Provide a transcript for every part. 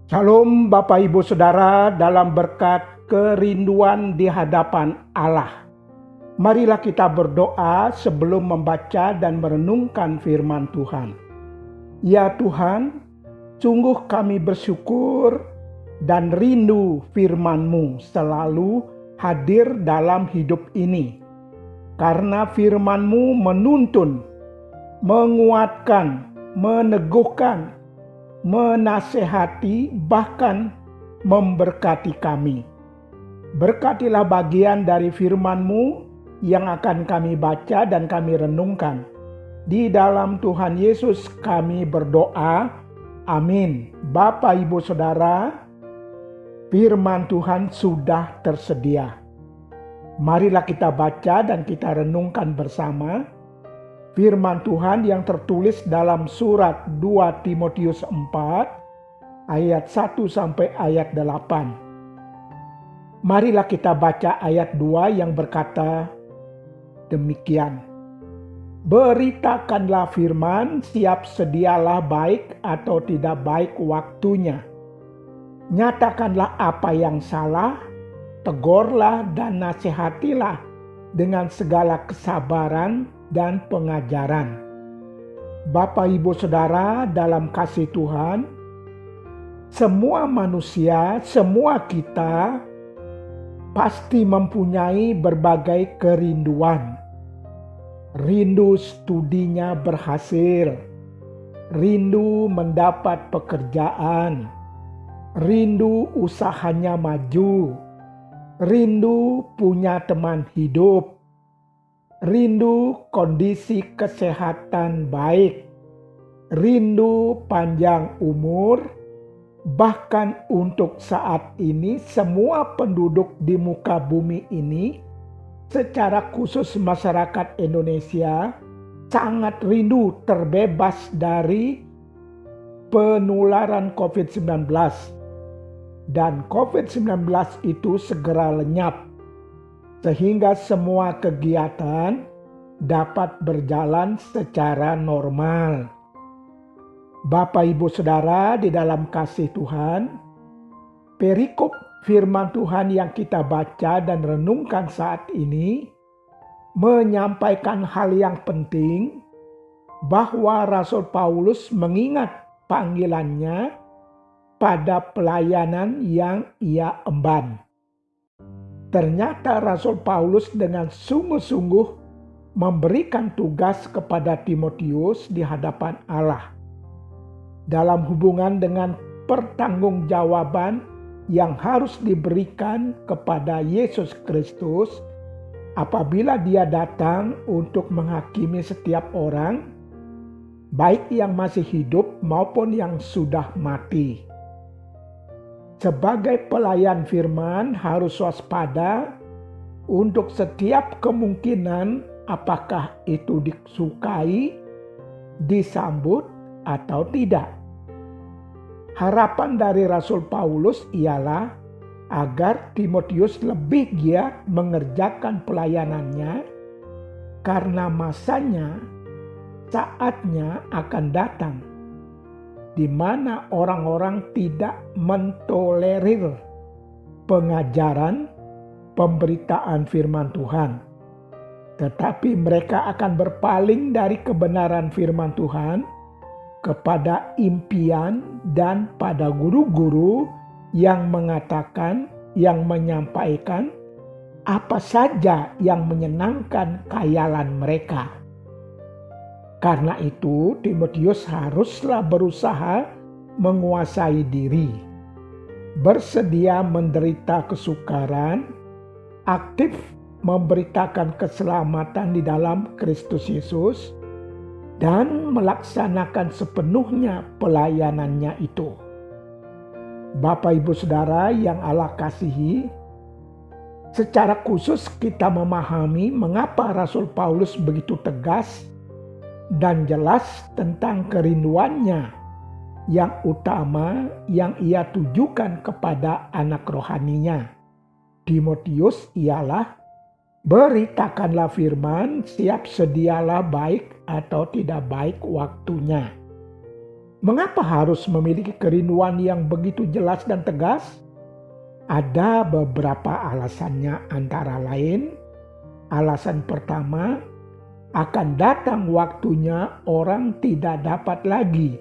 Shalom Bapak Ibu Saudara dalam berkat kerinduan di hadapan Allah. Marilah kita berdoa sebelum membaca dan merenungkan firman Tuhan. Ya Tuhan, sungguh kami bersyukur dan rindu firman-Mu selalu hadir dalam hidup ini. Karena firman-Mu menuntun, menguatkan, meneguhkan, menasehati, bahkan memberkati kami. Berkatilah bagian dari firman-Mu yang akan kami baca dan kami renungkan. Di dalam Tuhan Yesus kami berdoa. Amin. Bapak, Ibu, Saudara, firman Tuhan sudah tersedia. Marilah kita baca dan kita renungkan bersama firman Tuhan yang tertulis dalam surat 2 Timotius 4 ayat 1 sampai ayat 8. Marilah kita baca ayat 2 yang berkata demikian. Beritakanlah firman, siap sedialah baik atau tidak baik waktunya. Nyatakanlah apa yang salah, tegurlah dan nasihatilah dengan segala kesabaran dan pengajaran. Bapak, Ibu, Saudara dalam kasih Tuhan, semua manusia, semua kita pasti mempunyai berbagai kerinduan. Rindu studinya berhasil, rindu mendapat pekerjaan, rindu usahanya maju, rindu punya teman hidup, rindu kondisi kesehatan baik, rindu panjang umur, bahkan untuk saat ini semua penduduk di muka bumi ini, secara khusus masyarakat Indonesia, sangat rindu terbebas dari penularan COVID-19. Dan COVID-19 itu segera lenyap, sehingga semua kegiatan dapat berjalan secara normal. Bapak, Ibu, Saudara di dalam kasih Tuhan, perikop firman Tuhan yang kita baca dan renungkan saat ini menyampaikan hal yang penting bahwa Rasul Paulus mengingat panggilannya pada pelayanan yang ia emban. Ternyata Rasul Paulus dengan sungguh-sungguh memberikan tugas kepada Timotius di hadapan Allah dalam hubungan dengan pertanggungjawaban yang harus diberikan kepada Yesus Kristus apabila Dia datang untuk menghakimi setiap orang, baik yang masih hidup maupun yang sudah mati. Sebagai pelayan firman harus waspada untuk setiap kemungkinan, apakah itu disukai, disambut atau tidak. Harapan dari Rasul Paulus ialah agar Timotius lebih giat mengerjakan pelayanannya karena masanya, saatnya akan datang di mana orang-orang tidak mentolerir pengajaran, pemberitaan firman Tuhan. Tetapi mereka akan berpaling dari kebenaran firman Tuhan kepada impian dan pada guru-guru yang mengatakan, yang menyampaikan apa saja yang menyenangkan khayalan mereka. Karena itu Timotius haruslah berusaha menguasai diri, bersedia menderita kesukaran, aktif memberitakan keselamatan di dalam Kristus Yesus, dan melaksanakan sepenuhnya pelayanannya itu. Bapak, Ibu, Saudara yang Allah kasihi, secara khusus kita memahami mengapa Rasul Paulus begitu tegas dan jelas tentang kerinduannya yang utama yang ia tujukan kepada anak rohaninya, Timotius, ialah beritakanlah firman, siap sedialah baik atau tidak baik waktunya. Mengapa harus memiliki kerinduan yang begitu jelas dan tegas? Ada beberapa alasannya, antara lain, alasan pertama, akan datang waktunya orang tidak dapat lagi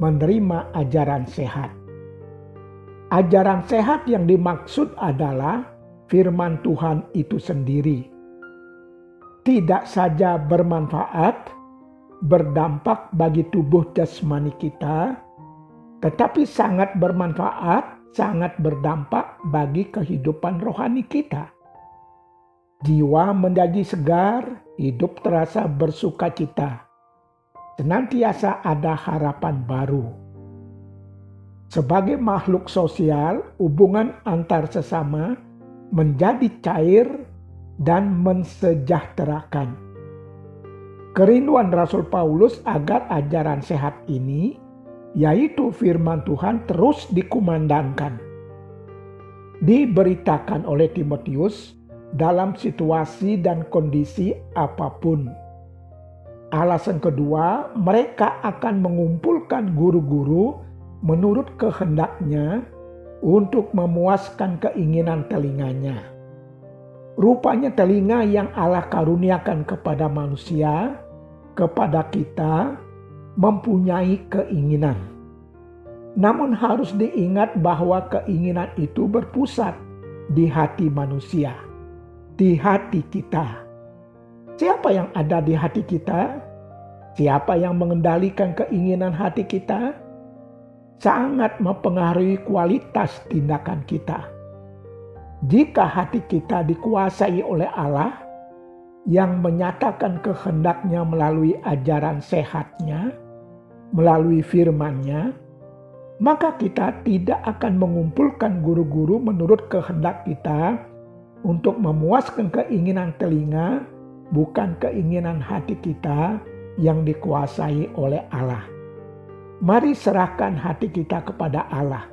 menerima ajaran sehat. Ajaran sehat yang dimaksud adalah firman Tuhan itu sendiri. Tidak saja bermanfaat, berdampak bagi tubuh jasmani kita, tetapi sangat bermanfaat, sangat berdampak bagi kehidupan rohani kita. Jiwa menjadi segar, hidup terasa bersukacita. Senantiasa ada harapan baru. Sebagai makhluk sosial, hubungan antar sesama menjadi cair dan mensejahterakan. Kerinduan Rasul Paulus agar ajaran sehat ini, yaitu firman Tuhan, terus dikumandangkan, diberitakan oleh Timotius dalam situasi dan kondisi apapun. Alasan kedua, mereka akan mengumpulkan guru-guru menurut kehendaknya untuk memuaskan keinginan telinganya. Rupanya telinga yang Allah karuniakan kepada manusia, kepada kita, mempunyai keinginan. Namun harus diingat bahwa keinginan itu berpusat di hati manusia, di hati kita. Siapa yang ada di hati kita? Siapa yang mengendalikan keinginan hati kita? Sangat mempengaruhi kualitas tindakan kita. Jika hati kita dikuasai oleh Allah yang menyatakan kehendaknya melalui ajaran sehatnya, melalui firman-Nya, maka kita tidak akan mengumpulkan guru-guru menurut kehendak kita untuk memuaskan keinginan telinga, bukan keinginan hati kita yang dikuasai oleh Allah. Mari serahkan hati kita kepada Allah.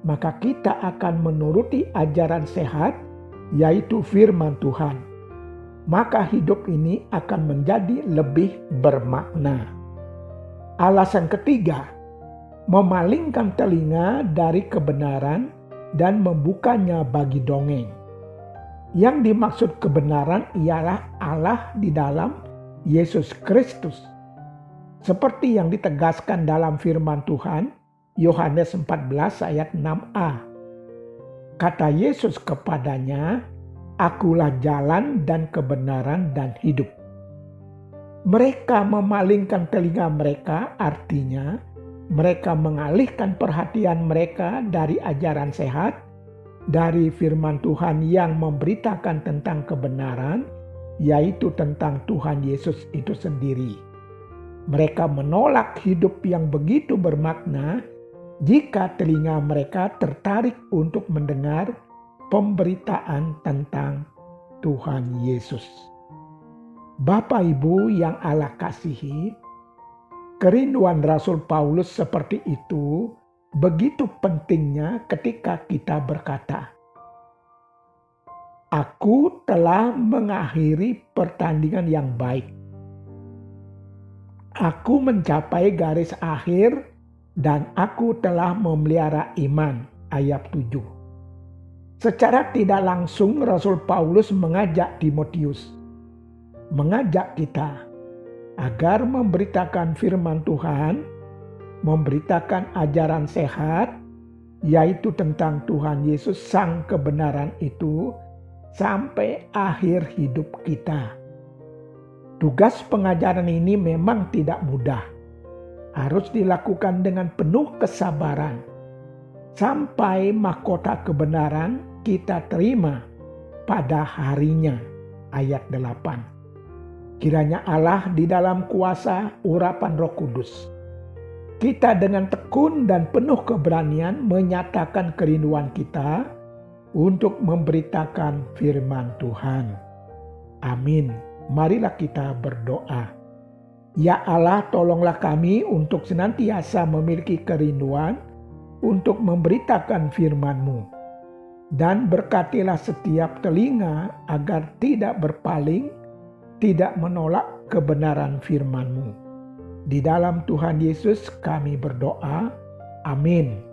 Maka kita akan menuruti ajaran sehat, yaitu firman Tuhan. Maka hidup ini akan menjadi lebih bermakna. Alasan ketiga, memalingkan telinga dari kebenaran dan membukanya bagi dongeng. Yang dimaksud kebenaran ialah Allah di dalam Yesus Kristus. Seperti yang ditegaskan dalam firman Tuhan, Yohanes 14 ayat 6a. Kata Yesus kepadanya, "Akulah jalan dan kebenaran dan hidup." Mereka memalingkan telinga mereka, artinya mereka mengalihkan perhatian mereka dari ajaran sehat, dari firman Tuhan yang memberitakan tentang kebenaran, yaitu tentang Tuhan Yesus itu sendiri. Mereka menolak hidup yang begitu bermakna jika telinga mereka tertarik untuk mendengar pemberitaan tentang Tuhan Yesus. Bapak Ibu yang Allah kasihi, kerinduan Rasul Paulus seperti itu begitu pentingnya ketika kita berkata, "Aku telah mengakhiri pertandingan yang baik. Aku mencapai garis akhir dan aku telah memelihara iman." Ayat 7. Secara tidak langsung Rasul Paulus mengajak Timotius, mengajak kita agar memberitakan firman Tuhan, memberitakan ajaran sehat, yaitu tentang Tuhan Yesus sang kebenaran itu, sampai akhir hidup kita. Tugas pengajaran ini memang tidak mudah. Harus dilakukan dengan penuh kesabaran. Sampai mahkota kebenaran kita terima pada harinya. Ayat 8. Kiranya Allah di dalam kuasa urapan Roh Kudus, kita dengan tekun dan penuh keberanian menyatakan kerinduan kita untuk memberitakan firman Tuhan. Amin. Marilah kita berdoa. Ya Allah, tolonglah kami untuk senantiasa memiliki kerinduan untuk memberitakan firman-Mu. Dan berkatilah setiap telinga agar tidak berpaling, tidak menolak kebenaran firman-Mu. Di dalam Tuhan Yesus kami berdoa. Amin.